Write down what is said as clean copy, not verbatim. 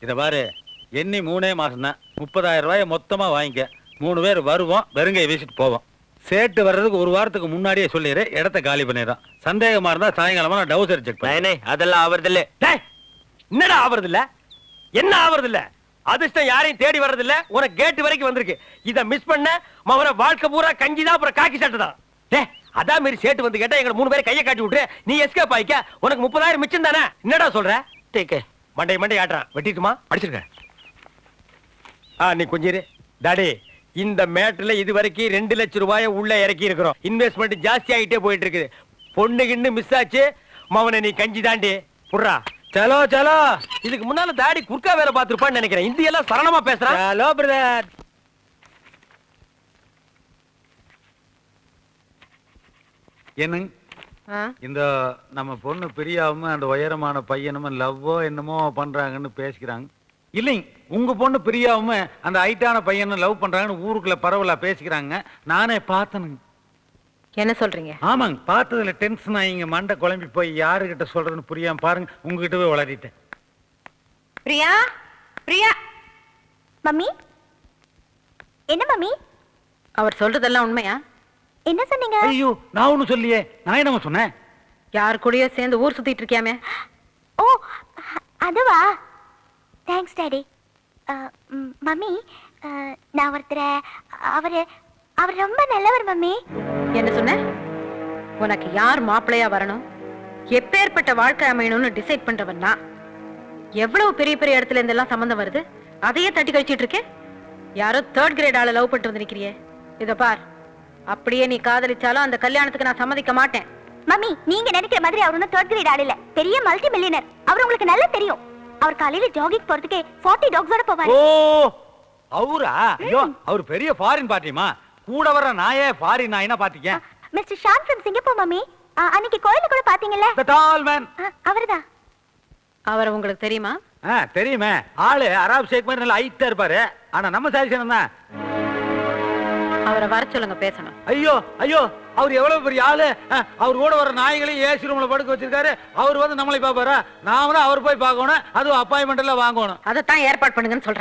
இத பாரு, எண்ணி 3 மாசம் தான். 30,000 ரூபாய மொத்தமா வாங்கிக்க. 3 பேர் வருவோம், வெறுங்கையை வீசிட்டு போவோம். சேட்டு வர்றதுக்கு ஒரு வாரத்துக்கு முன்னாடியே சொல்லிடு, இடத்த காலி பண்ணிடுறோம். சந்தேகமா இருந்தா சாயங்காலமா நான் டவுசர் செக் பண்ணேன். அதெல்லாம் ஆவறது இல்ல. என்னடா ஆவறது இல்ல? என்ன ஆவறது இல்ல? அதிர்ஷ்டம் யாரையும் தேடி வர்றது இல்ல. உனக்கு கேட் வரைக்கும் வந்திருக்கு. இத மிஸ் பண்ண மவன வாழ்க்கை பூரா கஞ்சிதான், அப்புறம் காக்கி சட்டை தான். அதான் மாரி சேட்டு வந்து கேட்டா எங்க 3 பேரை கையை காட்டி விட்டு நீ எஸ்கேப் ஆயிக்க. உனக்கு 30,000 மிச்சம் தானே. என்னடா சொல்ற? மண்டை ஆட்டுறான். வெட்டிட்டுமா? அடிச்சிருக்க. நீ கொஞ்சம் இரு. டாடி, இந்த மேட்ல இது வரைக்கும் 2 லட்சம் ரூபாயை உள்ள இறக்கி இருக்கிறோம். இன்வெஸ்ட்மெண்ட் ஜாஸ்தி ஆகிட்டே போயிட்டு இருக்குது. பொண்ணு கிண்ணு மிஸ் ஆச்சு. மவனை நீ கஞ்சி தாண்டி புடுறா. சலோ சலோ. இதுக்கு முன்னால தாடி குறுக்கா வேலை பார்த்திருப்பான்னு நினைக்கிறேன். இந்தி எல்லாம் சரளமா பேசுறான். Hello brother. என்னங்க இந்த நம்ம பொண்ணு பிரியாவும் அந்த உயரமான பையனும் லவ்வோ என்னமோ பண்றாங்கன்னு பேசிக்கிறாங்க. இல்லைங்க, உங்க பொண்ணு பிரியாவும் அந்த ஹைட்டான பையனும் லவ் பண்றாங்கன்னு ஊருக்குள்ள பரவலா பேசிக்கிறாங்க. நானே பார்த்தனுங்க. என்ன சொல்றீங்க? ஆமாங்க, பார்த்ததுல டென்ஷன் ஆகிங்க. மண்டை குழம்பி போய் யாருகிட்ட சொல்றதுன்னு புரியாம பாருங்க, உங்ககிட்ட போய் வளரிட்டேன். பிரியா, பிரியா. மம்மி, என்ன மம்மி? அவர் சொல்றதெல்லாம் உண்மையா? என்ன சொன்னீங்க? ஐயோ, நான் ஒண்ணும் சொல்லியே. நான் என்னமா சொன்னேன்? யார் கூடயோ சேர்ந்து ஊர் சுத்திட்டு இருக்கியாமே? ஓ, அதுவா? Thanks daddy. மம்மி, நான் ஒருத்தரை, அவர் ரொம்ப நல்லவர் மம்மி. என்ன சொன்ன? உனக்கு யார் மாப்பிள்ளையா வரணும், எப்பேற்பட்ட வாழ்க்கை அமையணும்னு டிசைட் பண்றவன் நான். எவ்வளவு பெரிய பெரிய இடத்துல இருந்தெல்லாம் சம்பந்தம் வருது, அதையே தட்டி கழிச்சிட்டு இருக்கேன். யாரோ 3rd கிரேட் ஆள லவ் பண்ணிட்டு வந்திருக்கிறியே. இத பார், அப்படியே நீ காதலிச்சாலும் அந்த கல்யாணத்துக்கு நான் சம்மதிக்க மாட்டேன். மம்மி, நீங்க நினைக்கிற மாதிரி அவர் ஒன்னும் 3rd கிரேட் ஆள் இல்ல. பெரிய மல்டி மில்லியனர். அவர் உங்களுக்கு நல்லா தெரியும். அவர் காலையில ஜாகிங் போறதுக்கே 40 டாக்ஸோட போவாரு. ஓ, அவரா? ஐயோ, அவர் பெரிய ஃபாரின் பார்ட்டிமா. கூட வர நாயே ஃபாரின் நாயினா பாத்தீங்க. Mister Shan from Singapore mummy. அன்னைக்கு கோயில கூட பாத்தீங்கல்ல? The tall man. அவர்தான். அவர் உங்களுக்கு தெரியுமா? தெரியுமே. ஆளு அராப் ஷேக் மாதிரி நல்ல ஹைட்டா இருப்பாரு. ஆனா நம்ம சாரிசனம் தான். அவரை வர சொல்லுங்க, பேசணும். ஐயோ ஐயோ, அவர் எவ்வளவு பெரிய ஆளு. அவர் கூட வர நாய்களையும் ஏசி ரூம்ல படுக்க வச்சிருக்காரு. அவர் வந்து நம்மளை பாப்பாரா? நாம தான் அவர் போய் பார்க்கணும். அதுவும் அப்பாயின்மெண்ட் எல்லாம் வாங்கணும். அதைத்தான் ஏற்பாடு பண்ணுங்கன்னு சொல்றேன்.